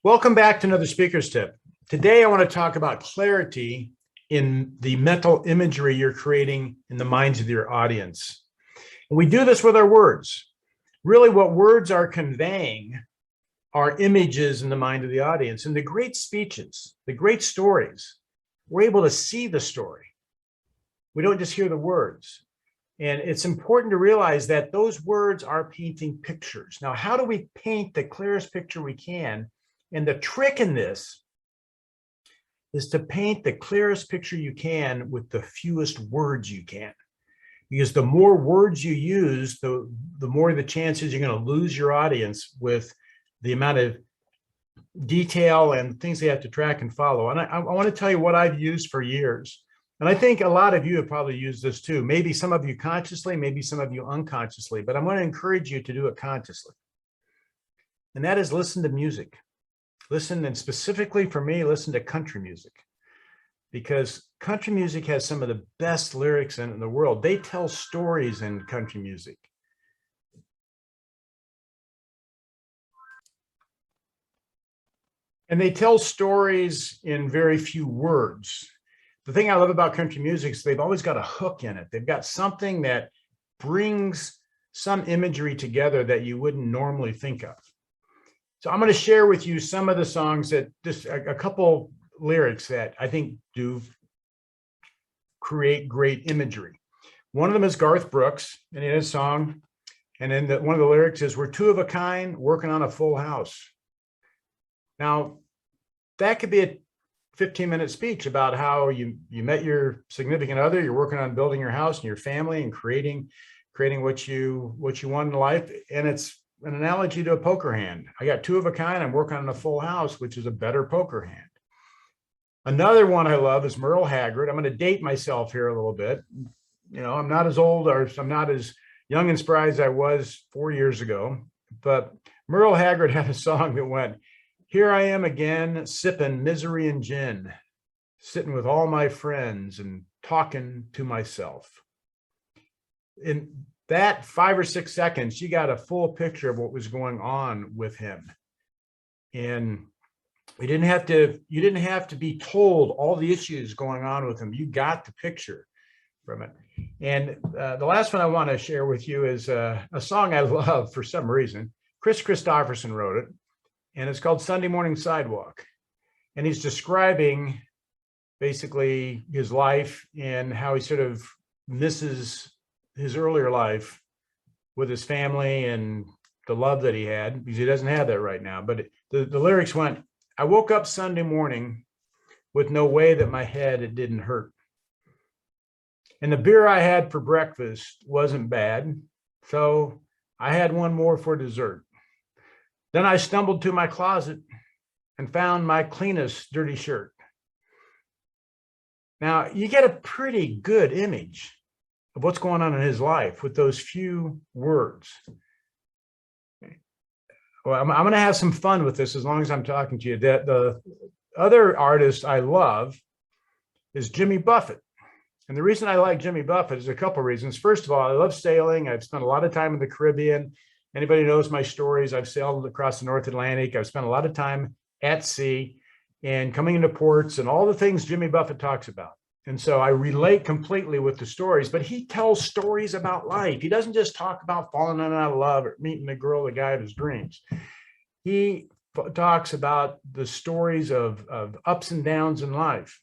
Welcome back to another speaker's tip. Today, I want to talk about clarity in the mental imagery you're creating in the minds of your audience. And we do this with our words. Really, what words are conveying are images in the mind of the audience. And the great speeches, the great stories, we're able to see the story. We don't just hear the words. And it's important to realize that those words are painting pictures. Now, how do we paint the clearest picture we can? And the trick in this is to paint the clearest picture you can with the fewest words you can. Because the more words you use, the more the chances you're going to lose your audience with the amount of detail and things they have to track and follow. And I want to tell you what I've used for years. And I think a lot of you have probably used this too. Maybe some of you consciously, maybe some of you unconsciously, but I'm going to encourage you to do it consciously. And that is listen to music. Listen, and specifically for me, listen to country music, because country music has some of the best lyrics in the world. They tell stories in country music. And they tell stories in very few words. The thing I love about country music is they've always got a hook in it. They've got something that brings some imagery together that you wouldn't normally think of. So I'm going to share with you some of the songs that just a couple lyrics that I think do create great imagery. One of them is Garth Brooks, and in his song, and then one of the lyrics is, "We're two of a kind working on a full house." Now, that could be a 15-minute speech about how you met your significant other, you're working on building your house and your family and creating what you want in life, and it's an analogy to a poker hand. I got two of a kind. I'm working on a full house, which is a better poker hand. Another one I love is Merle Haggard. I'm going to date myself here a little bit. You know, I'm not as old or I'm not as young and spry as I was 4 years ago, but Merle Haggard had a song that went, "Here I am again, sipping misery and gin, sitting with all my friends and talking to myself." In that 5 or 6 seconds, you got a full picture of what was going on with him. And you didn't have to be told all the issues going on with him. You got the picture from it. And the last one I want to share with you is a song I love for some reason. Chris Christopherson wrote it, and it's called "Sunday Morning Sidewalk." And he's describing basically his life and how he sort of misses his earlier life with his family and the love that he had, because he doesn't have that right now. But the lyrics went, "I woke up Sunday morning with no way that my head, it didn't hurt. And the beer I had for breakfast wasn't bad, so I had one more for dessert. Then I stumbled to my closet and found my cleanest dirty shirt." Now, you get a pretty good image of what's going on in his life with those few words. Well, I'm going to have some fun with this as long as I'm talking to you. The other artist I love is Jimmy Buffett. And the reason I like Jimmy Buffett is a couple of reasons. First of all, I love sailing. I've spent a lot of time in the Caribbean. Anybody who knows my stories, I've sailed across the North Atlantic. I've spent a lot of time at sea and coming into ports and all the things Jimmy Buffett talks about. And so I relate completely with the stories, but he tells stories about life. He doesn't just talk about falling out of love or meeting the girl, the guy of his dreams. He talks about the stories of ups and downs in life,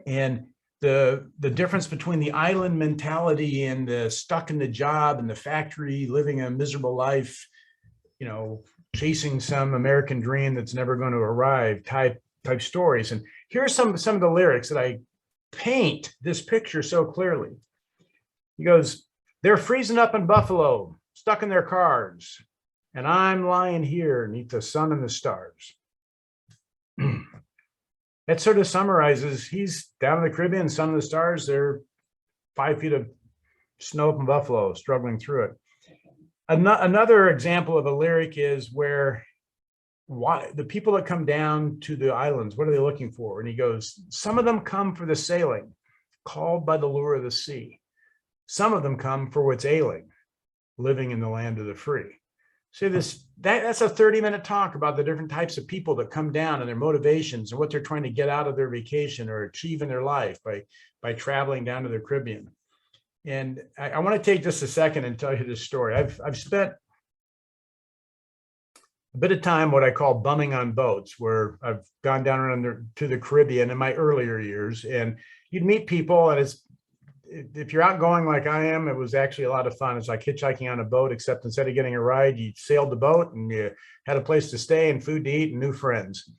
and the difference between the island mentality and the stuck in the job and the factory, living a miserable life, you know, chasing some American dream that's never going to arrive type stories. And here's some of the lyrics that I paint this picture so clearly. He goes, "They're freezing up in Buffalo, stuck in their cars, and I'm lying here beneath the sun and the stars." That sort of summarizes, he's down in the Caribbean, sun and the stars, they're 5 feet of snow up in Buffalo, struggling through it. Another example of a lyric is where the people that come down to the islands, what are they looking for? And he goes, "Some of them come for the sailing, called by the lure of the sea. Some of them come for what's ailing, living in the land of the free." See that's a 30-minute talk about the different types of people that come down and their motivations and what they're trying to get out of their vacation or achieve in their life by traveling down to the Caribbean. And I want to take just a second and tell you this story. I've spent a bit of time what I call bumming on boats, where I've gone down around to the Caribbean in my earlier years, and you'd meet people, and if you're outgoing like I am, it was actually a lot of fun. It's like hitchhiking on a boat, except instead of getting a ride, you sailed the boat and you had a place to stay and food to eat and new friends.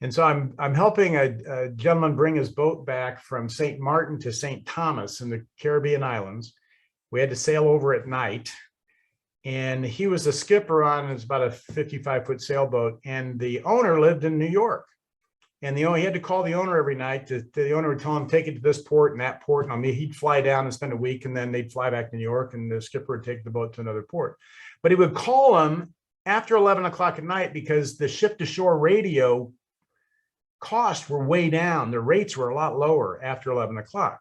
And so I'm helping a gentleman bring his boat back from St. Martin to St. Thomas in the Caribbean islands. We had to sail over at night. And he was the skipper on, it's about a 55-foot sailboat, and the owner lived in New York. And he had to call the owner every night. The owner would tell him, take it to this port and that port. And he'd fly down and spend a week, and then they'd fly back to New York, and the skipper would take the boat to another port. But he would call him after 11 o'clock at night because the ship-to-shore radio costs were way down. The rates were a lot lower after 11 o'clock.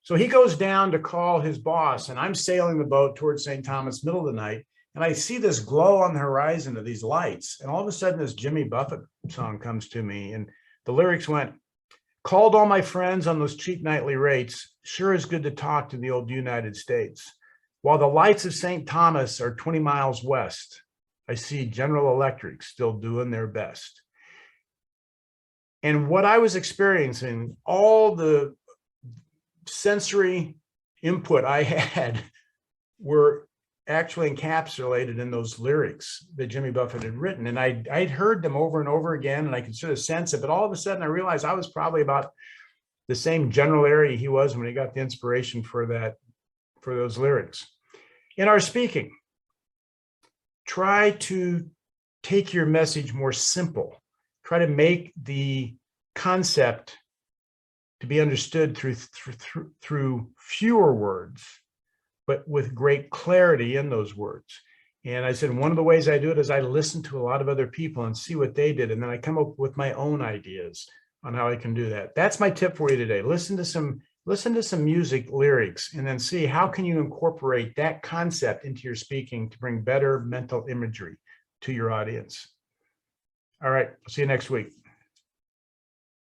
So he goes down to call his boss, and I'm sailing the boat towards St. Thomas, middle of the night, and I see this glow on the horizon of these lights. And all of a sudden, this Jimmy Buffett song comes to me, and the lyrics went, "Called all my friends on those cheap nightly rates. Sure is good to talk to the old United States. While the lights of St. Thomas are 20 miles west, I see General Electric still doing their best." And what I was experiencing, all the sensory input I had were actually encapsulated in those lyrics that Jimmy Buffett had written. And I'd heard them over and over again, and I could sort of sense it. But all of a sudden, I realized I was probably about the same general area he was when he got the inspiration for those lyrics. In our speaking, try to take your message more simple. Try to make the concept to be understood through fewer words, but with great clarity in those words. And I said, one of the ways I do it is I listen to a lot of other people and see what they did. And then I come up with my own ideas on how I can do that. That's my tip for you today. Listen to some music lyrics, and then see how can you incorporate that concept into your speaking to bring better mental imagery to your audience. All right, see you next week.